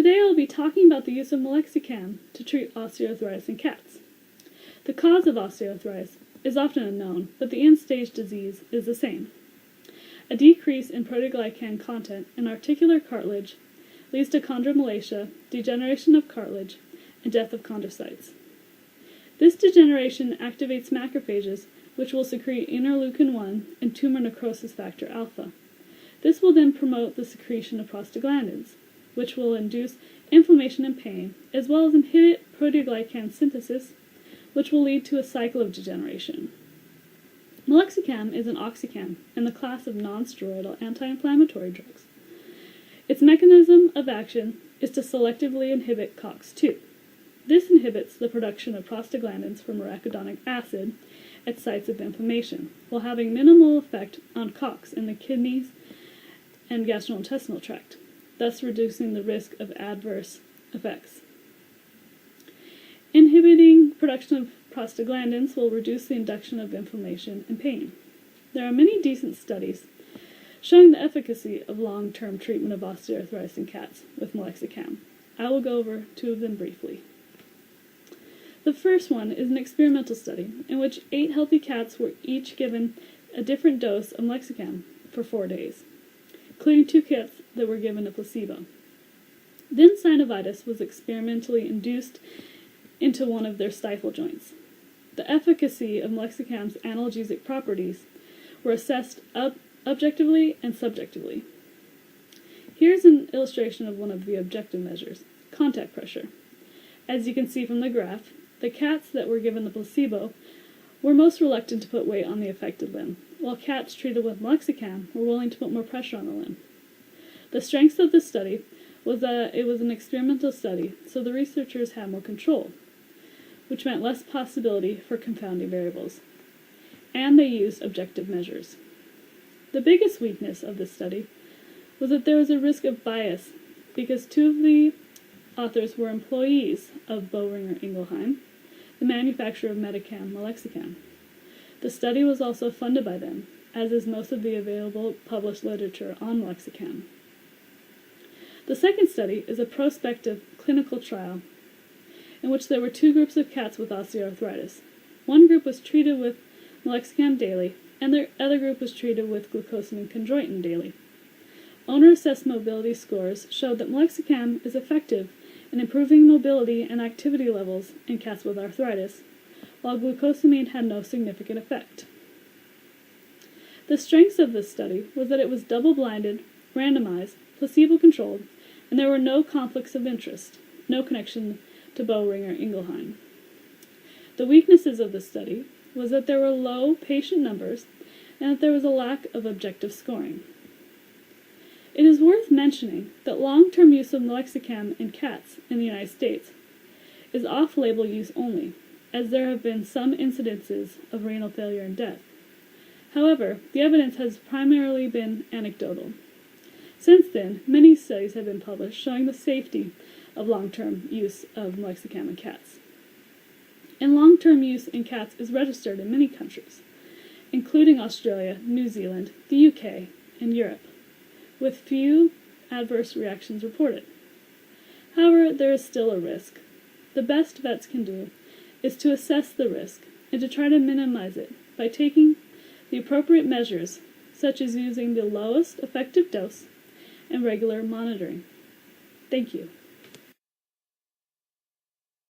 Today I will be talking about the use of Meloxicam to treat osteoarthritis in cats. The cause of osteoarthritis is often unknown, but the end-stage disease is the same. A decrease in proteoglycan content in articular cartilage leads to chondromalacia, degeneration of cartilage, and death of chondrocytes. This degeneration activates macrophages, which will secrete interleukin-1 and tumor necrosis factor alpha. This will then promote the secretion of prostaglandins, which will induce inflammation and pain, as well as inhibit proteoglycan synthesis, which will lead to a cycle of degeneration. Meloxicam is an oxycam in the class of non-steroidal anti-inflammatory drugs. Its mechanism of action is to selectively inhibit COX-2. This inhibits the production of prostaglandins from arachidonic acid at sites of inflammation, while having minimal effect on COX in the kidneys and gastrointestinal tract, thus reducing the risk of adverse effects. Inhibiting production of prostaglandins will reduce the induction of inflammation and pain. There are many decent studies showing the efficacy of long-term treatment of osteoarthritis in cats with Meloxicam. I will go over two of them briefly. The first one is an experimental study in which 8 healthy cats were each given a different dose of Meloxicam for 4 days, including 2 cats that were given a placebo. Then synovitis was experimentally induced into one of their stifle joints. The efficacy of Meloxicam's analgesic properties were assessed objectively and subjectively. Here's an illustration of one of the objective measures, contact pressure. As you can see from the graph, the cats that were given the placebo were most reluctant to put weight on the affected limb, while cats treated with Meloxicam were willing to put more pressure on the limb. The strength of this study was that it was an experimental study, so the researchers had more control, which meant less possibility for confounding variables, and they used objective measures. The biggest weakness of this study was that there was a risk of bias because 2 of the authors were employees of Boehringer Ingelheim, the manufacturer of Meloxicam. The study was also funded by them, as is most of the available published literature on Meloxicam. The second study is a prospective clinical trial in which there were 2 groups of cats with osteoarthritis. One group was treated with Meloxicam daily, and the other group was treated with glucosamine chondroitin daily. Owner-assessed mobility scores showed that Meloxicam is effective in improving mobility and activity levels in cats with arthritis, while glucosamine had no significant effect. The strengths of this study was that it was double-blinded, randomized, placebo-controlled, and there were no conflicts of interest, no connection to Boehringer Ingelheim. The weaknesses of the study was that there were low patient numbers and that there was a lack of objective scoring. It is worth mentioning that long-term use of Meloxicam in cats in the United States is off-label use only, as there have been some incidences of renal failure and death. However, the evidence has primarily been anecdotal. Since then, many studies have been published showing the safety of long-term use of Meloxicam in cats. And long-term use in cats is registered in many countries, including Australia, New Zealand, the UK, and Europe, with few adverse reactions reported. However, there is still a risk. The best vets can do is to assess the risk and to try to minimize it by taking the appropriate measures, such as using the lowest effective dose and regular monitoring. Thank you.